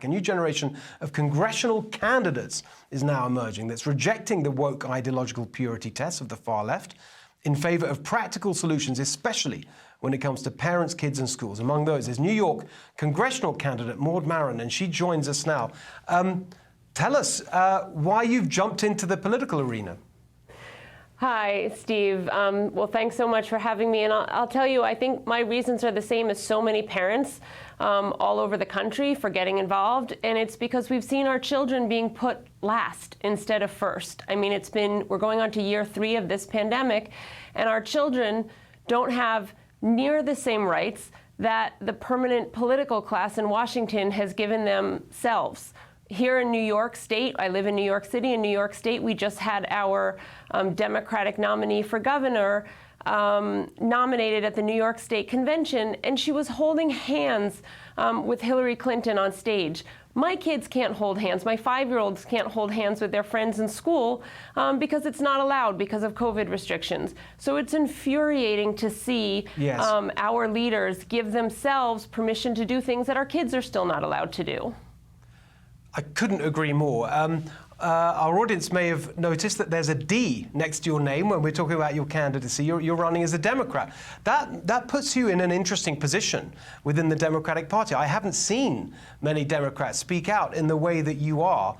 A new generation of congressional candidates is now emerging that's rejecting the woke ideological purity tests of the far left in favor of practical solutions, especially when it comes to parents, kids and schools. Among those is New York congressional candidate Maud Maron, and she joins us now. Tell us why you've jumped into the political arena. Hi, Steve. Well, thanks so much for having me. And I'll tell you, I think my reasons are the same as so many parents all over the country for getting involved. And it's because we've seen our children being put last instead of first. I mean, we're going on to year 3 of this pandemic, and our children don't have near the same rights that the permanent political class in Washington has given themselves. Here in New York State, I live in New York City. In New York State, we just had our Democratic nominee for governor nominated at the New York State Convention, and she was holding hands with Hillary Clinton on stage. My kids can't hold hands. My 5-year-olds can't hold hands with their friends in school because it's not allowed because of COVID restrictions. So it's infuriating to see our leaders give themselves permission to do things that our kids are still not allowed to do. I couldn't agree more. Our audience may have noticed that there's a D next to your name when we're talking about your candidacy. You're running as a Democrat. That puts you in an interesting position within the Democratic Party. I haven't seen many Democrats speak out in the way that you are.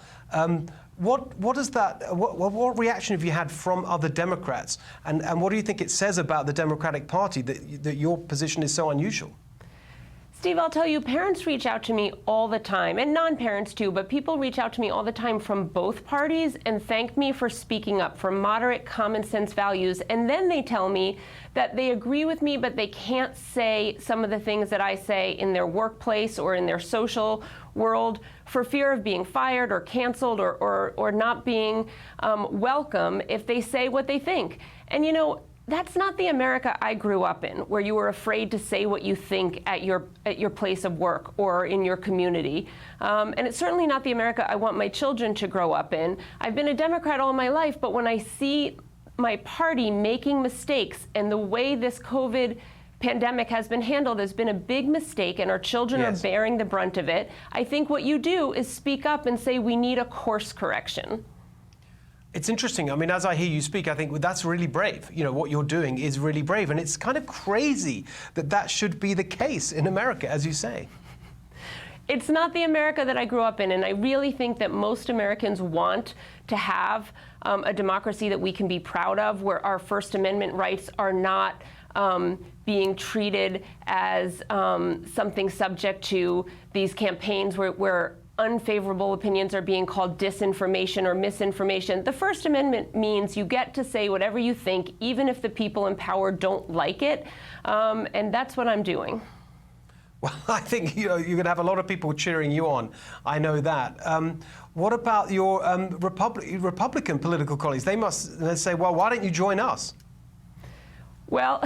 What reaction have you had from other Democrats? And what do you think it says about the Democratic Party that your position is so unusual? Steve, I'll tell you, parents reach out to me all the time, and non-parents too, but people reach out to me all the time from both parties and thank me for speaking up for moderate, common sense values. And then they tell me that they agree with me, but they can't say some of the things that I say in their workplace or in their social world for fear of being fired or canceled or not being welcome if they say what they think. And you know, that's not the America I grew up in, where you were afraid to say what you think at your place of work or in your community. And it's certainly not the America I want my children to grow up in. I've been a Democrat all my life, but when I see my party making mistakes and the way this COVID pandemic has been handled has been a big mistake, and our children are bearing the brunt of it, I think what you do is speak up and say we need a course correction. It's interesting. I mean, as I hear you speak, I think that's really brave. You know, what you're doing is really brave. And it's kind of crazy that that should be the case in America, as you say. It's not the America that I grew up in. And I really think that most Americans want to have a democracy that we can be proud of, where our First Amendment rights are not being treated as something subject to these campaigns where unfavorable opinions are being called disinformation or misinformation. The First Amendment means you get to say whatever you think, even if the people in power don't like it, and that's what I'm doing. Well, I think you're going to have a lot of people cheering you on. I know that. What about your Republican political colleagues? They say, well, why don't you join us? Well,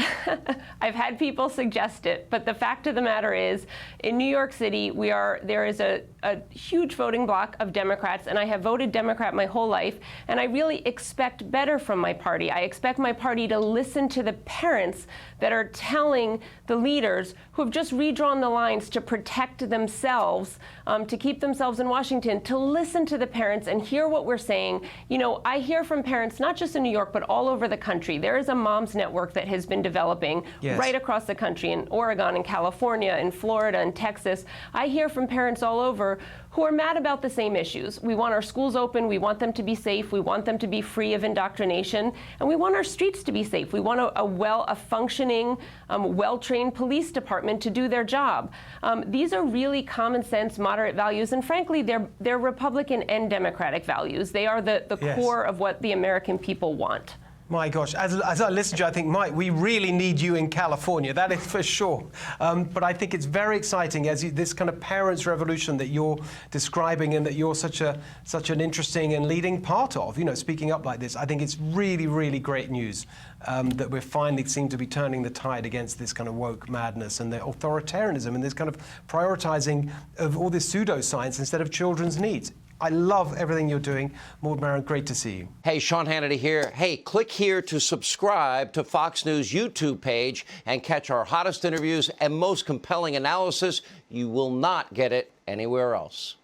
I've had people suggest it, but the fact of the matter is, in New York City, there is a huge voting bloc of Democrats, and I have voted Democrat my whole life, and I really expect better from my party. I expect my party to listen to the parents that are telling the leaders who have just redrawn the lines to protect themselves, to keep themselves in Washington, to listen to the parents and hear what we're saying. You know, I hear from parents, not just in New York, but all over the country. There is a moms network that has been developing right across the country, in Oregon, in California, in Florida, and Texas. I hear from parents all over who are mad about the same issues. We want our schools open, we want them to be safe, we want them to be free of indoctrination, and we want our streets to be safe. We want a functioning, well-trained police department to do their job. These are really common sense, moderate values, and frankly, they're Republican and Democratic values. They are the core of what the American people want. My gosh, as I listen to you, I think, Mike, we really need you in California, that is for sure. But I think it's very exciting this kind of parents' revolution that you're describing and that you're such an interesting and leading part of, you know, speaking up like this. I think it's really, really great news that we're finally seem to be turning the tide against this kind of woke madness and the authoritarianism and this kind of prioritizing of all this pseudoscience instead of children's needs. I love everything you're doing. Maud Maron, great to see you. Hey, Sean Hannity here. Hey, click here to subscribe to Fox News YouTube page and catch our hottest interviews and most compelling analysis. You will not get it anywhere else.